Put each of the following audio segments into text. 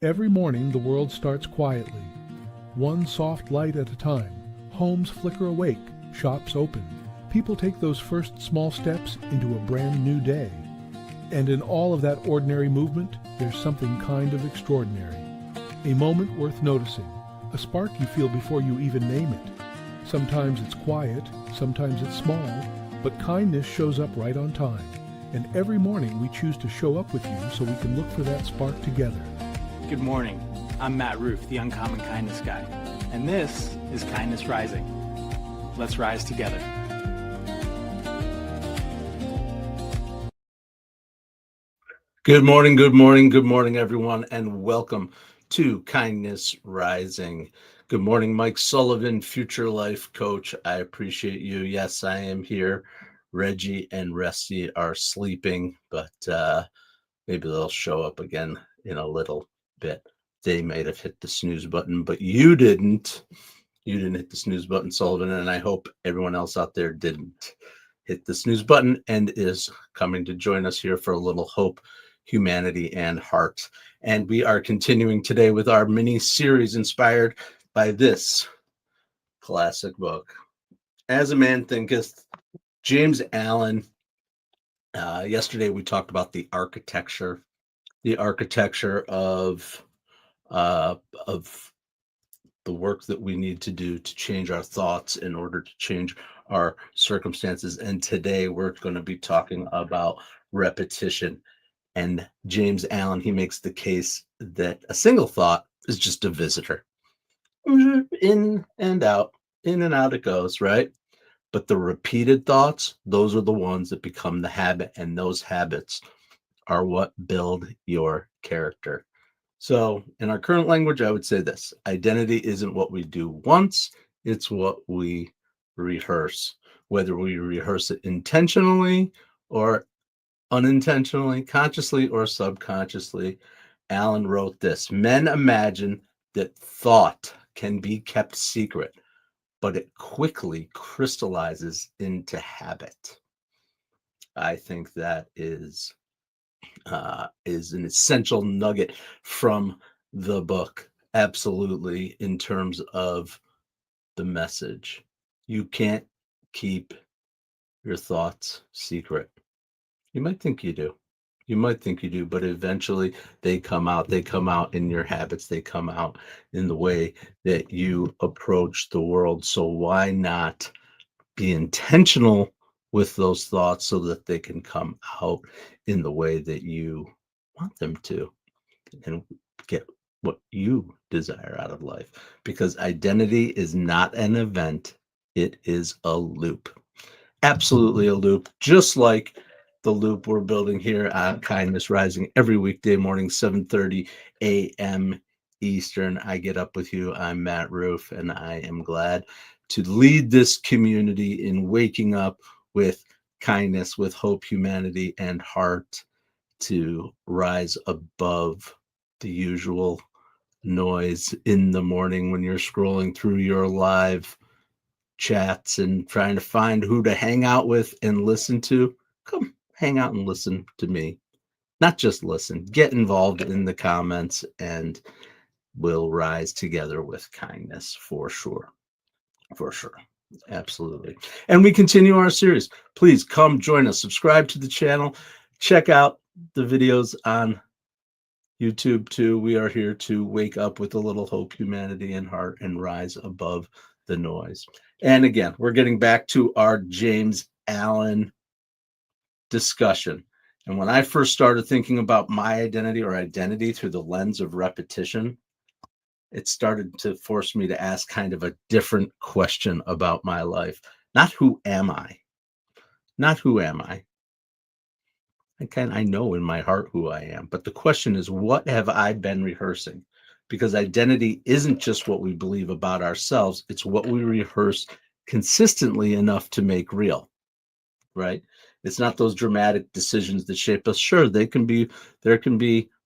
Every morning the world starts quietly, one soft light at a time. Homes flicker awake, shops open. People take those first small steps into a brand new day. And in all of that ordinary movement, there's something kind of extraordinary. A moment worth noticing, a spark you feel before you even name it. Sometimes it's quiet, sometimes it's small, but kindness shows up right on time. And every morning we choose to show up with you so we can look for that spark together. Good morning. I'm Matt Roof, the Uncommon Kindness Guy, and this is Kindness Rising. Let's rise together. Good morning, good morning, good morning, everyone, and welcome to Kindness Rising. Good morning, Mike Sullivan, future life coach. I appreciate you. Yes, I am here. Reggie and Rusty are sleeping, but maybe they'll show up again in a little bit. They might have hit the snooze button, but you didn't. You didn't hit the snooze button, Sullivan, and I hope everyone else out there didn't hit the snooze button and is coming to join us here for a little hope, humanity, and heart. And we are continuing today with our mini series inspired by this classic book, As a Man Thinketh, James Allen. Yesterday we talked about the architecture of the work that we need to do to change our thoughts in order to change our circumstances. And today we're going to be talking about repetition. And James Allen, he makes the case that a single thought is just a visitor. In and out it goes, right? But the repeated thoughts, those are the ones that become the habit, and those habits are what build your character. So in our current language, I would say this: identity isn't what we do once, it's what we rehearse. Whether we rehearse it intentionally or unintentionally, consciously or subconsciously. Allen wrote this: men imagine that thought can be kept secret, but it quickly crystallizes into habit. I think that is an essential nugget from the book. Absolutely, in terms of the message. You can't keep your thoughts secret. You might think you do. But eventually they come out. They come out in your habits. They come out in the way that you approach the world. So why not be intentional with those thoughts so that they can come out in the way that you want them to and get what you desire out of life? Because identity is not an event, it is a loop. Absolutely a loop, just like the loop we're building here on Kindness Rising every weekday morning, 7:30 a.m. Eastern. I get up with you. I'm Matt Roof, and I am glad to lead this community in waking up with kindness, with hope, humanity, and heart, to rise above the usual noise in the morning when you're scrolling through your live chats and trying to find who to hang out with and listen to. Come hang out and listen to me. Not just listen, get involved in the comments, and we'll rise together with kindness for sure. For sure. Absolutely. And we continue our series. Please come join us. Subscribe to the channel. Check out the videos on YouTube too. We are here to wake up with a little hope, humanity, and heart, and rise above the noise. And again, we're getting back to our James Allen discussion. And when I first started thinking about my identity or identity through the lens of repetition, it started to force me to ask kind of a different question about my life. Not who am I? Not who am I? I know in my heart who I am, but the question is, what have I been rehearsing? Because identity isn't just what we believe about ourselves, it's what we rehearse consistently enough to make real, right? It's not those dramatic decisions that shape us. Sure, there can be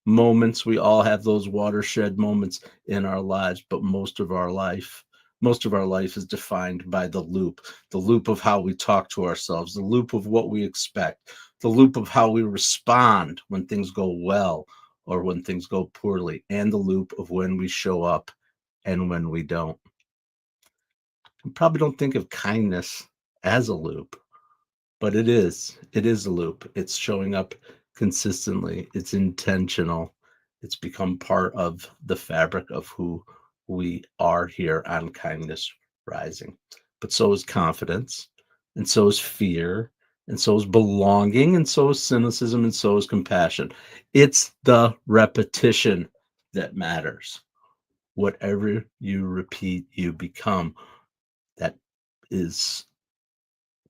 moments. We all have those watershed moments in our lives, but most of our life is defined by the loop of how we talk to ourselves, the loop of what we expect, the loop of how we respond when things go well or when things go poorly, and the loop of when we show up and when we don't. You probably don't think of kindness as a loop, but it is. It is a loop. It's showing up consistently. It's intentional. It's become part of the fabric of who we are here on Kindness Rising. But so is confidence, and so is fear, and so is belonging, and so is cynicism, and so is compassion. It's the repetition that matters. Whatever you repeat, you become. That is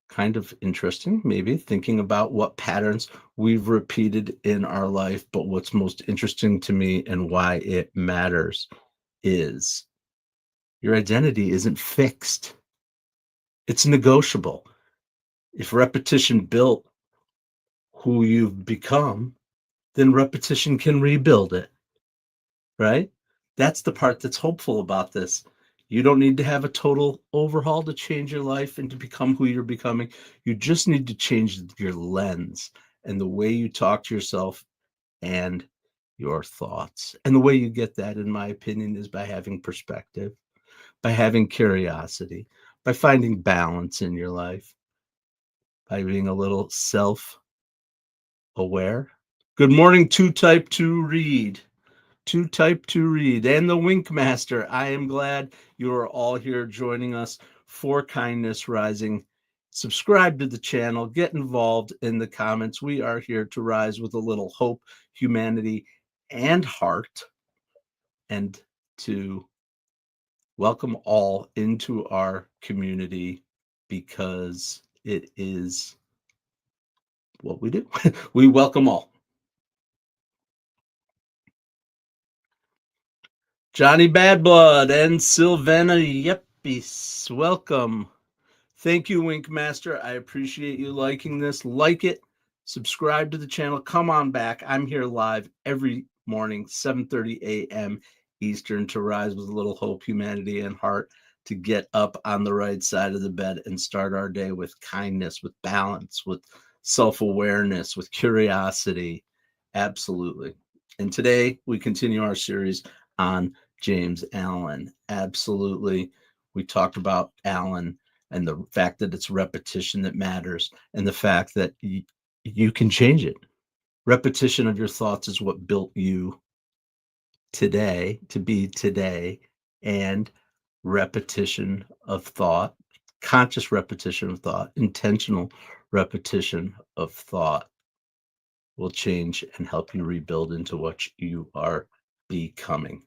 kind of interesting, maybe thinking about what patterns we've repeated in our life. But what's most interesting to me and why it matters is your identity isn't fixed, it's negotiable. If repetition built who you've become, then repetition can rebuild it, right? That's the part that's hopeful about this. You don't need to have a total overhaul to change your life and to become who you're becoming. You just need to change your lens and the way you talk to yourself and your thoughts. And the way you get that, in my opinion, is by having perspective, by having curiosity, by finding balance in your life, by being a little self aware. Good morning, to type to read. To type to read, and the Wink Master. I am glad you are all here joining us for Kindness Rising. Subscribe to the channel, get involved in the comments. We are here to rise with a little hope, humanity, and heart, and to welcome all into our community because it is what we do. We welcome all. Johnny Badblood and Sylvana Yepis, welcome. Thank you, Wink Master. I appreciate you liking this. Like it, subscribe to the channel. Come on back. I'm here live every morning, 7:30 a.m. Eastern, to rise with a little hope, humanity, and heart, to get up on the right side of the bed and start our day with kindness, with balance, with self-awareness, with curiosity. Absolutely. And today we continue our series on James Allen. Absolutely. We talked about Allen and the fact that it's repetition that matters, and the fact that you can change it. Repetition of your thoughts is what built you today to be today, and repetition of thought, conscious repetition of thought, intentional repetition of thought will change and help you rebuild into what you are becoming.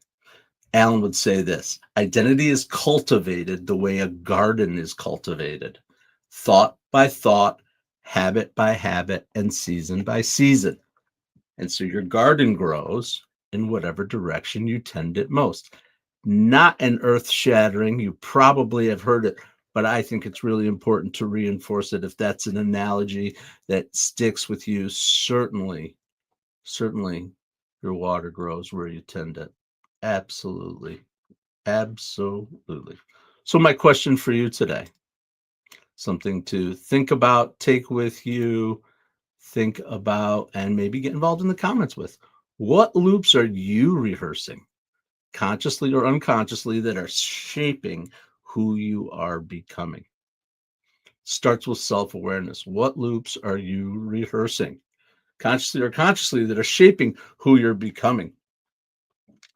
Allen would say this: identity is cultivated the way a garden is cultivated, thought by thought, habit by habit, and season by season. And so your garden grows in whatever direction you tend it most. Not an earth shattering, you probably have heard it, but I think it's really important to reinforce it. If that's an analogy that sticks with you, certainly your water grows where you tend it. Absolutely. Absolutely. So my question for you today, something to think about, take with you, think about, and maybe get involved in the comments with. What loops are you rehearsing, consciously or unconsciously, that are shaping who you are becoming? Starts with self-awareness. What loops are you rehearsing, consciously or consciously, that are shaping who you're becoming?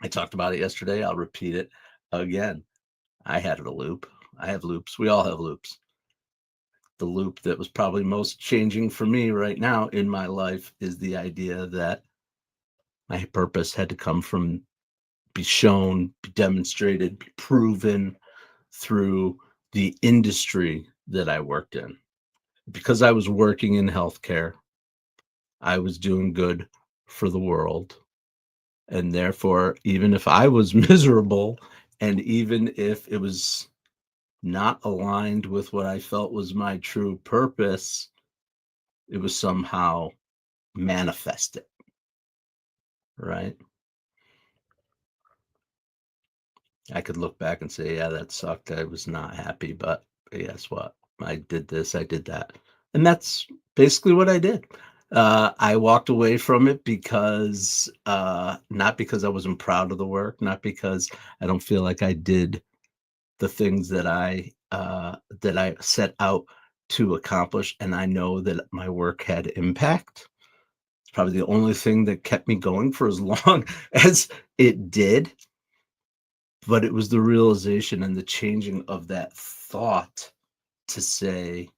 I talked about it yesterday. I'll repeat it again. I had a loop. I have loops. We all have loops. The loop that was probably most changing for me right now in my life is the idea that my purpose had to come from, be shown, be demonstrated, be proven through the industry that I worked in. Because I was working in healthcare, I was doing good for the world. And therefore, even if I was miserable, and even if it was not aligned with what I felt was my true purpose, it was somehow manifested, right? I could look back and say, yeah, that sucked. I was not happy, but guess what? I did this, I did that. And that's basically what I did. I walked away from it because not because I wasn't proud of the work, not because I don't feel like I did the things that I set out to accomplish, and I know that my work had impact. It's probably the only thing that kept me going for as long as it did. But it was the realization and the changing of that thought to say,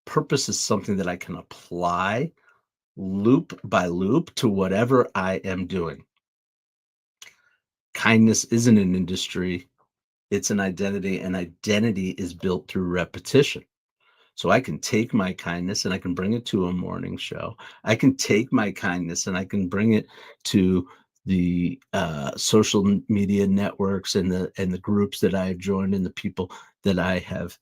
purpose is something that I can apply loop by loop to whatever I am doing. Kindness isn't an industry, it's an identity, and identity is built through repetition. So I can take my kindness and I can bring it to a morning show. I can take my kindness and I can bring it to the social media networks and the groups that I have joined and the people that I have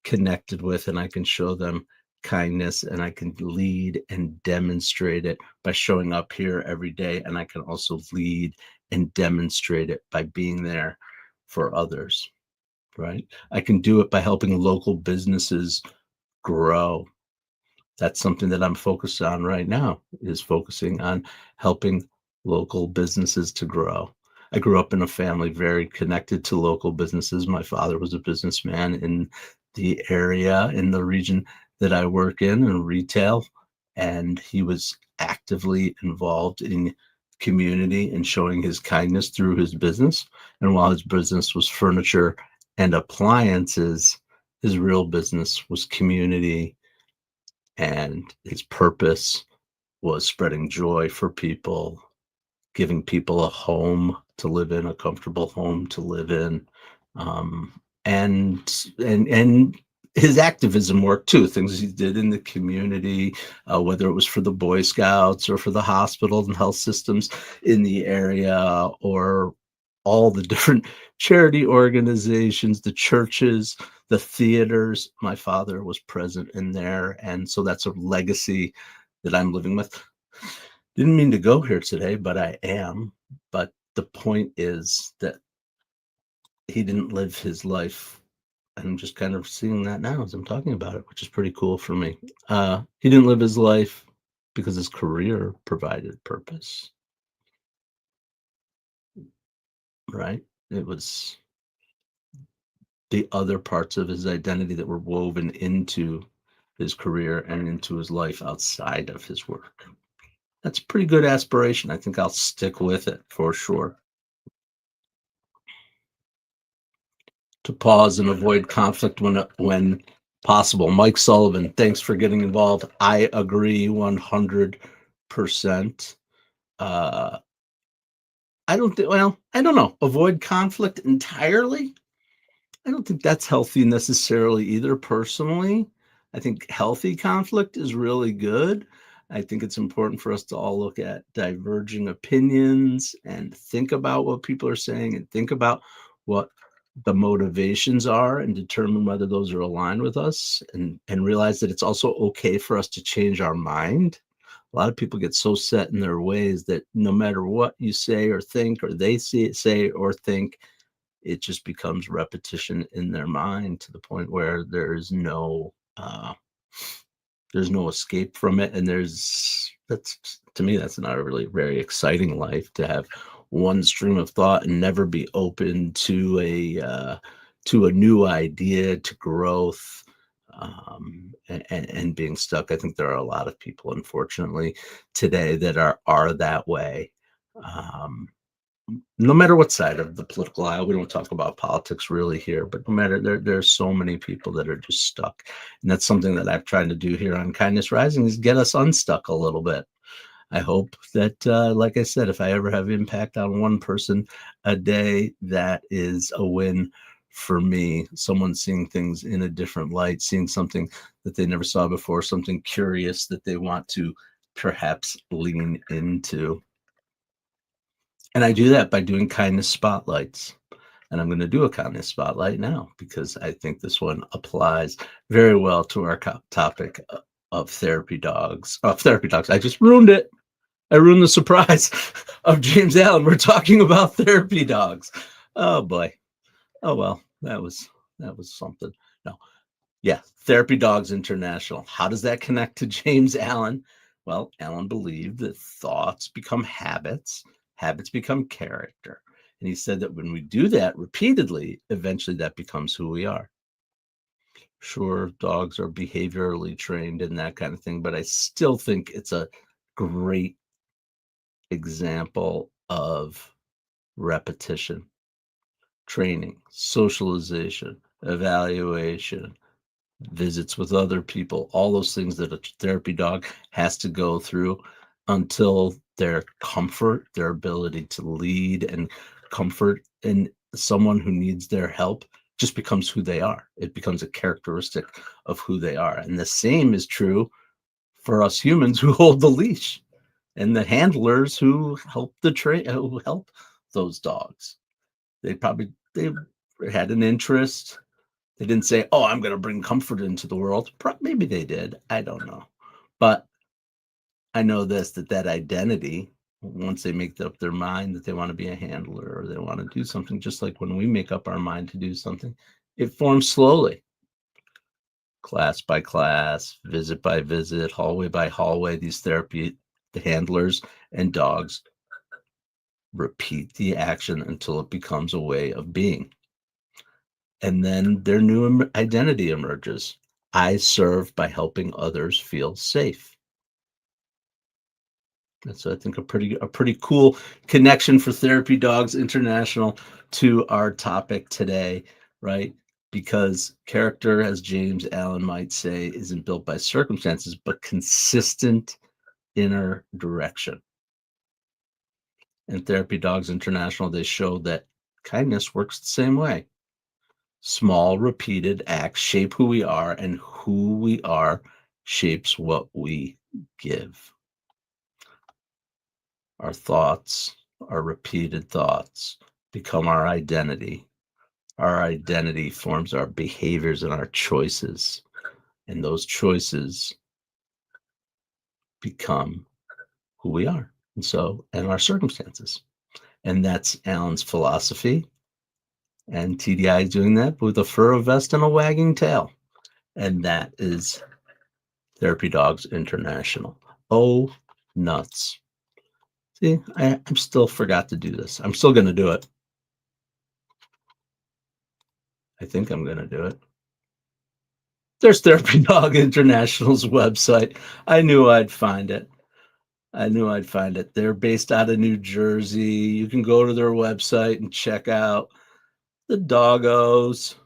connected with, and I can show them kindness and I can lead and demonstrate it by showing up here every day. And I can also lead and demonstrate it by being there for others, right? I can do it by helping local businesses grow. That's something that I'm focused on right now, is focusing on helping local businesses to grow. I grew up in a family very connected to local businesses. My father was a businessman in the area, in the region that I work in retail, and he was actively involved in community and showing his kindness through his business. And while his business was furniture and appliances, his real business was community, and his purpose was spreading joy for people, giving people a home to live in, a comfortable home to live in, um, and his activism work too, things he did in the community, whether it was for the Boy Scouts or for the hospitals and health systems in the area, or all the different charity organizations, the churches, the theaters. My father was present in there, and so that's a legacy that I'm living with. Didn't mean to go here today, but I am. But the point is that he didn't live his life. I'm just kind of seeing that now as I'm talking about it, which is pretty cool for me. He didn't live his life because his career provided purpose, right? It was the other parts of his identity that were woven into his career and into his life outside of his work. That's a pretty good aspiration. I think I'll stick with it for sure. To pause and avoid conflict when possible. Mike Sullivan, thanks for getting involved. I agree 100%. I don't think, well, I don't know. Avoid conflict entirely. I don't think that's healthy necessarily either, personally. I think healthy conflict is really good. I think it's important for us to all look at diverging opinions and think about what people are saying and think about what the motivations are and determine whether those are aligned with us, and realize that it's also okay for us to change our mind. A lot of people get so set in their ways that no matter what you say or think, or they say or think, it just becomes repetition in their mind to the point where there's no escape from it. And that's, to me, that's not a really very exciting life, to have one stream of thought and never be open to a new idea, to growth, and being stuck. I think there are a lot of people, unfortunately, today that are that way. No matter what side of the political aisle, we don't talk about politics really here, but no matter, there's so many people that are just stuck. And that's something that I've tried to do here on Kindness Rising, is get us unstuck a little bit. I hope that, like I said, if I ever have impact on one person a day, that is a win for me. Someone seeing things in a different light, seeing something that they never saw before, something curious that they want to perhaps lean into. And I do that by doing kindness spotlights. And I'm going to do a kindness spotlight now, because I think this one applies very well to our topic of therapy dogs. I just ruined it. I ruined the surprise of James Allen. We're talking about therapy dogs. Oh boy. Oh well, that was something. No. Yeah, Therapy Dogs International. How does that connect to James Allen? Well, Alan believed that thoughts become habits, habits become character. And he said that when we do that repeatedly, eventually that becomes who we are. Sure, dogs are behaviorally trained and that kind of thing, but I still think it's a great example of repetition, training, socialization, evaluation, visits with other people, all those things that a therapy dog has to go through until their comfort, their ability to lead and comfort in someone who needs their help just becomes who they are. It becomes a characteristic of who they are. And the same is true for us humans who hold the leash and the handlers who help who help those dogs. They had an interest. They didn't say, "Oh, I'm going to bring comfort into the world." Maybe they did. I don't know. But I know this, that identity, once they make up their mind that they want to be a handler or they want to do something, just like when we make up our mind to do something, it forms slowly, class by class, visit by visit, hallway by hallway. These therapy, the handlers and dogs repeat the action until it becomes a way of being. And then their new identity emerges. I serve by helping others feel safe. That's, I think, a pretty cool connection for Therapy Dogs International to our topic today, right? Because character, as James Allen might say, isn't built by circumstances, but consistent inner direction. And Therapy Dogs International, they show that kindness works the same way. Small, repeated acts shape who we are, and who we are shapes what we give. Our thoughts, our repeated thoughts, become our identity. Our identity forms our behaviors and our choices, and those choices become who we are, and our circumstances. And that's Alan's philosophy. And TDI is doing that with a fur, a vest, and a wagging tail. And that is Therapy Dogs International. Oh, nuts. See, I'm still forgot to do this. I'm still going to do it. I think I'm going to do it. There's Therapy Dog International's website. I knew I'd find it. They're based out of New Jersey. You can go to their website and check out the doggos.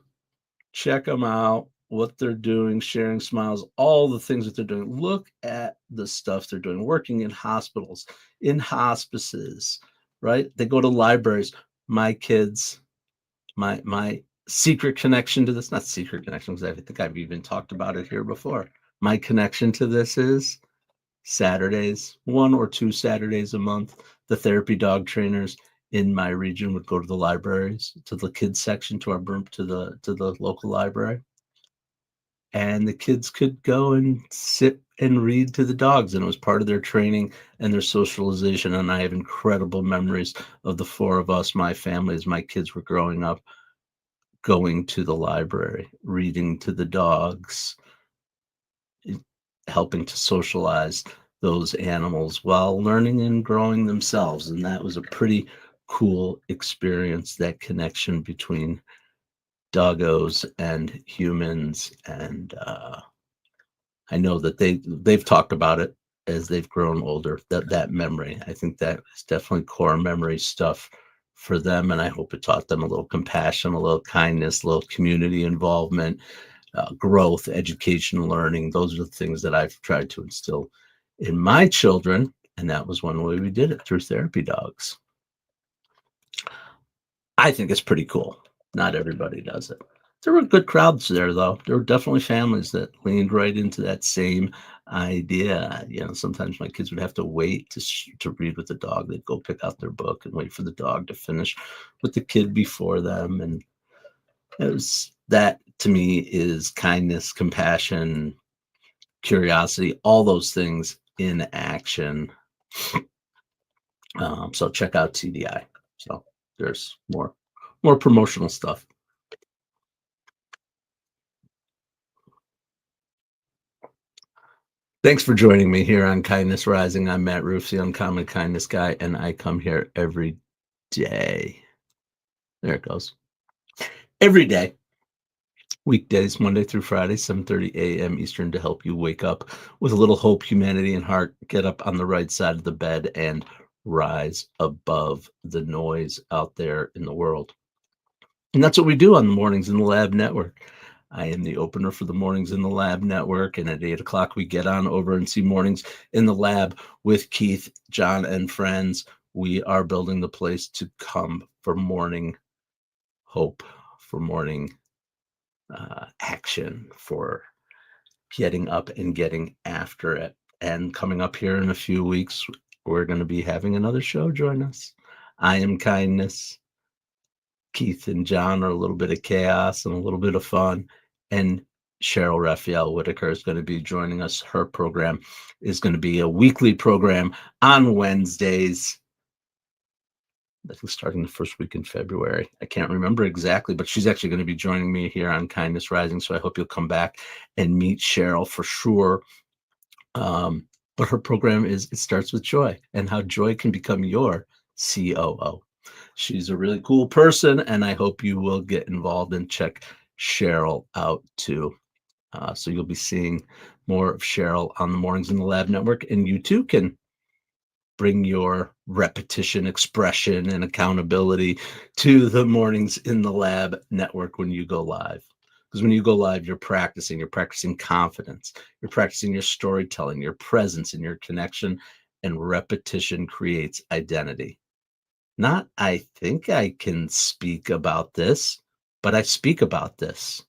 Check them out, what they're doing, sharing smiles, all the things that they're doing. Look at the stuff they're doing, working in hospitals, in hospices, right? They go to libraries. My kids, my secret connection to this, not secret connection, because I think I've even talked about it here before. My connection to this is Saturdays, 1 or 2 Saturdays a month, the therapy dog trainers in my region would go to the libraries, to the kids section, to the local library, and the kids could go and sit and read to the dogs, and it was part of their training and their socialization. And I have incredible memories of the 4 of us, my family, as my kids were growing up, going to the library, reading to the dogs, helping to socialize those animals while learning and growing themselves. And that was a pretty cool experience, that connection between doggos and humans. And I know that they've talked about it as they've grown older, that memory. I think that is definitely core memory stuff for them. And I hope it taught them a little compassion, a little kindness, a little community involvement, growth, education, learning. Those are the things that I've tried to instill in my children. And that was one way we did it, through therapy dogs. I think it's pretty cool. Not everybody does it. There were good crowds there, though. There were definitely families that leaned right into that same idea. Sometimes my kids would have to wait to read with the dog. They'd go pick out their book and wait for the dog to finish with the kid before them. And that to me is kindness, compassion, curiosity, all those things in action. So check out TDI. So there's more promotional stuff. Thanks for joining me here on Kindness Rising. I'm Matt Roof, the Uncommon Kindness Guy, and I come here every day. There it goes. Every day, weekdays, Monday through Friday, 7:30 a.m. Eastern, to help you wake up with a little hope, humanity, and heart. Get up on the right side of the bed and rise above the noise out there in the world. And that's what we do on the Mornings in the Lab Network. I am the opener for the Mornings in the Lab Network. And at 8 o'clock, we get on over and see Mornings in the Lab with Keith, John, and friends. We are building the place to come for morning hope, for morning action, for getting up and getting after it. And coming up here in a few weeks, we're going to be having another show. Join us. I am Kindness. Keith and John are a little bit of chaos and a little bit of fun. And Cheryl Raphael Whitaker is going to be joining us. Her program is going to be a weekly program on Wednesdays. I think starting the first week in February. I can't remember exactly, but she's actually going to be joining me here on Kindness Rising. So I hope you'll come back and meet Cheryl for sure. But her program is It Starts with Joy, and how joy can become your COO. She's a really cool person, and I hope you will get involved and check Cheryl out too. So you'll be seeing more of Cheryl on the Mornings in the Lab Network, and you too can bring your repetition, expression, and accountability to the Mornings in the Lab Network when you go live. Because when you go live, you're practicing confidence, you're practicing your storytelling, your presence, and your connection, and repetition creates identity. Not, I think I can speak about this, but I speak about this.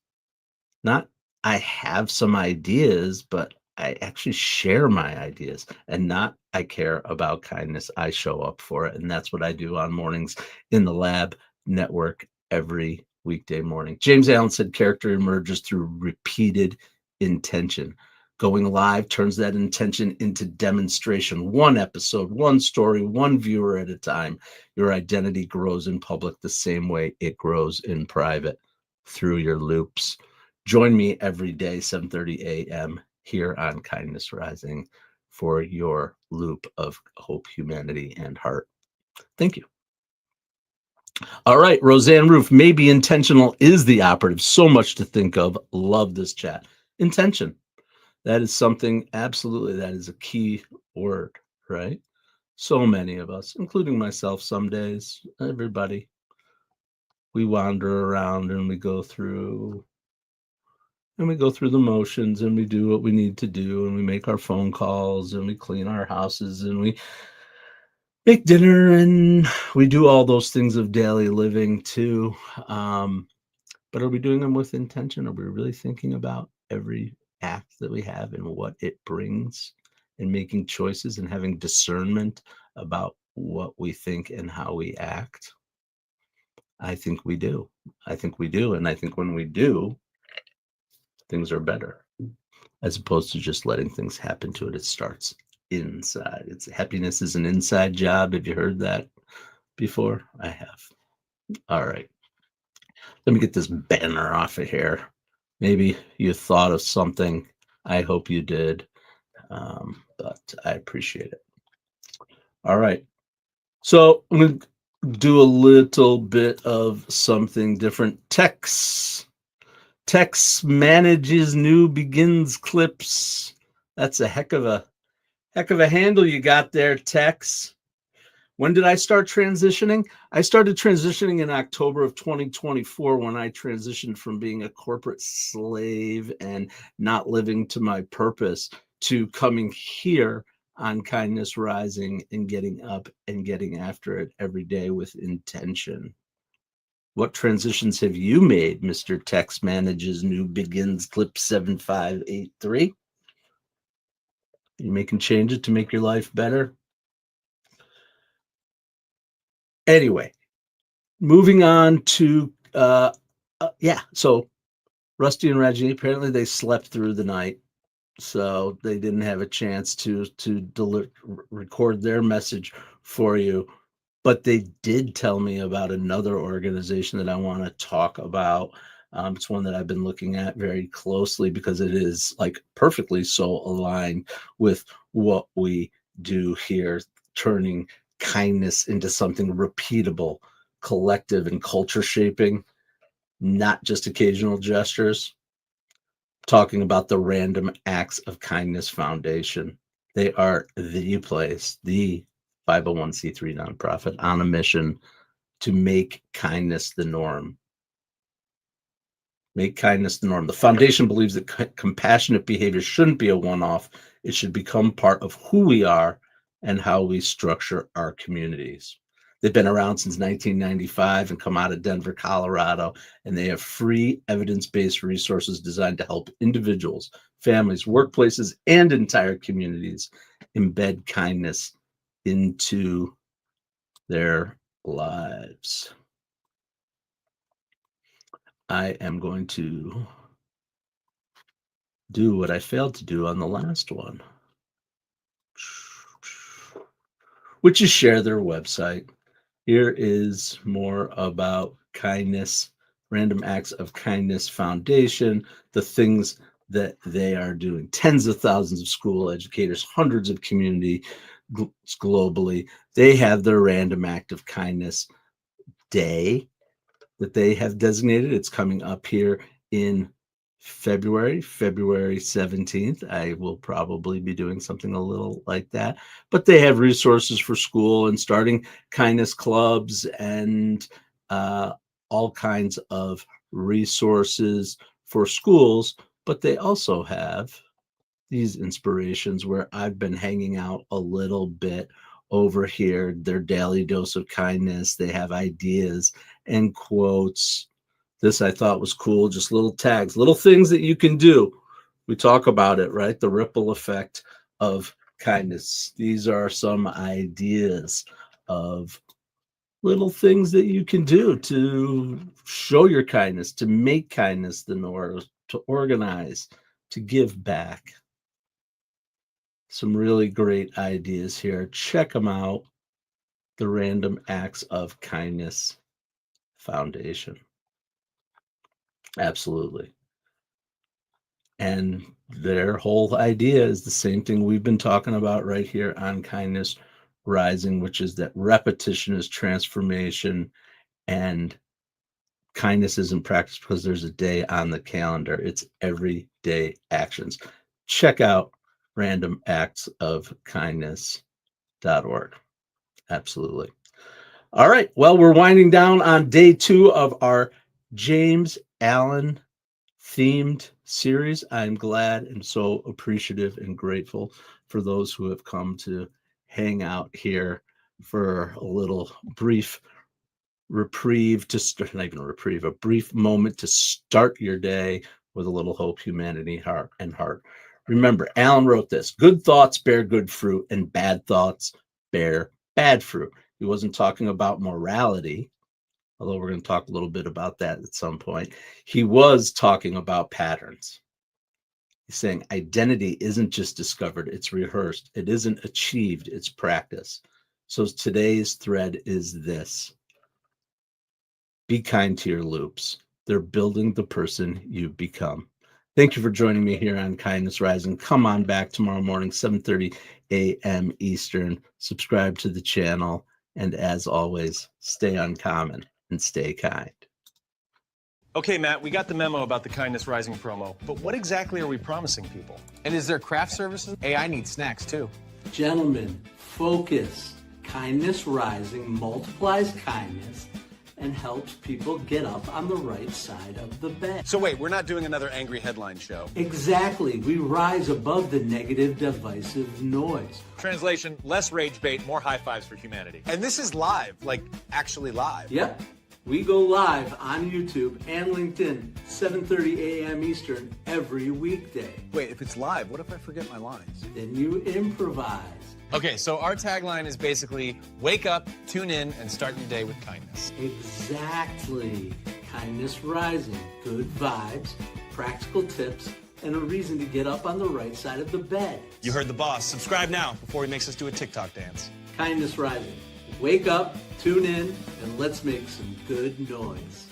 Not, I have some ideas, but I actually share my ideas. And not, I care about kindness. I show up for it. And that's what I do on Mornings in the Lab Network every weekday morning. James Allen said character emerges through repeated intention. Going live turns that intention into demonstration. One episode, one story, one viewer at a time. Your identity grows in public the same way it grows in private, through your loops. Join me every day, 7:30 a.m. here on Kindness Rising for your loop of hope, humanity, and heart. Thank you. All right, Roseanne Roof, maybe intentional is the operative. So much to think of. Love this chat. Intention. That is something, absolutely, that is a key word, right? So many of us, including myself some days, everybody, we wander around and we go through the motions, and we do what we need to do, and we make our phone calls, and we clean our houses, and we make dinner, and we do all those things of daily living too. But are we doing them with intention? Are we really thinking about every act that we have and what it brings, and making choices and having discernment about what we think and how we act? I think we do. I think we do. And I think when we do, things are better, as opposed to just letting things happen to it. It starts inside. Happiness is an inside job. Have you heard that before? I have. All right. Let me get this banner off of here. Maybe you thought of something. I hope you did. But I appreciate it. All right. So I'm going to do a little bit of something different. Tex manages new begins clips. That's a heck of a handle you got there, Tex. When did I start transitioning? I started transitioning in October of 2024, when I transitioned from being a corporate slave and not living to my purpose to coming here on Kindness Rising and getting up and getting after it every day with intention. What transitions have you made, Mr. Tex Manages New Begins Clip 7583? Are you making changes to make your life better? Anyway, moving on to, so Rusty and Reggie, apparently they slept through the night, so they didn't have a chance to record their message for you. But they did tell me about another organization that I want to talk about. It's one that I've been looking at very closely because it is like perfectly so aligned with what we do here, turning kindness into something repeatable, collective, and culture shaping, not just occasional gestures. Talking about the Random Acts of Kindness Foundation. They are the place, the 501c3 nonprofit on a mission to make kindness the norm. Make kindness the norm. The foundation believes that compassionate behavior shouldn't be a one-off. It should become part of who we are and how we structure our communities. They've been around since 1995 and come out of Denver, Colorado, and they have free evidence-based resources designed to help individuals, families, workplaces, and entire communities embed kindness into their lives. I am going to do what I failed to do on the last one, which is share their website. Here is more about kindness, Random Acts of Kindness Foundation, the things that they are doing. Tens of thousands of school educators, hundreds of community globally. They have their Random Act of Kindness Day that they have designated. It's coming up here in February 17th. I will probably be doing something a little like that, but they have resources for school and starting kindness clubs and all kinds of resources for schools. But they also have these inspirations where I've been hanging out a little bit over here, their daily dose of kindness. They have ideas and quotes. This I thought was cool, just little tags, little things that you can do. We talk about it, right? The ripple effect of kindness. These are some ideas of little things that you can do to show your kindness, to make kindness the norm, to organize, to give back. Some really great ideas here. Check them out. The Random Acts of Kindness Foundation. Absolutely. And their whole idea is the same thing we've been talking about right here on Kindness Rising, which is that repetition is transformation and kindness isn't practice because there's a day on the calendar. It's everyday actions. Check out randomactsofkindness.org. Absolutely. All right. Well, we're winding down on day 2 of our James Allen themed series. I'm glad and so appreciative and grateful for those who have come to hang out here for a little brief reprieve to start, not even a reprieve, a brief moment to start your day with a little hope, humanity, heart. Remember, Alan wrote this: good thoughts bear good fruit and bad thoughts bear bad fruit. He wasn't talking about morality, although we're going to talk a little bit about that at some point. He was talking about patterns. He's saying identity isn't just discovered, it's rehearsed. It isn't achieved, it's practice. So today's thread is this: be kind to your loops. They're building the person you become. Thank you for joining me here on Kindness Rising. Come on back tomorrow morning, 7:30 a.m. Eastern. Subscribe to the channel. And as always, stay uncommon and stay kind. Okay, Matt, we got the memo about the Kindness Rising promo, but what exactly are we promising people? And is there craft services? Hey, I need snacks too. Gentlemen, focus. Kindness Rising multiplies kindness and helps people get up on the right side of the bed. So wait, we're not doing another angry headline show. Exactly. We rise above the negative, divisive noise. Translation: less rage bait, more high fives for humanity. And this is live, like actually live. Yep. We go live on YouTube and LinkedIn, 7:30 a.m. Eastern every weekday. Wait, if it's live, what if I forget my lines? Then you improvise. Okay, so our tagline is basically wake up, tune in, and start your day with kindness. Exactly. Kindness Rising. Good vibes, practical tips, and a reason to get up on the right side of the bed. You heard the boss. Subscribe now before he makes us do a TikTok dance. Kindness Rising. Wake up, tune in, and let's make some good noise.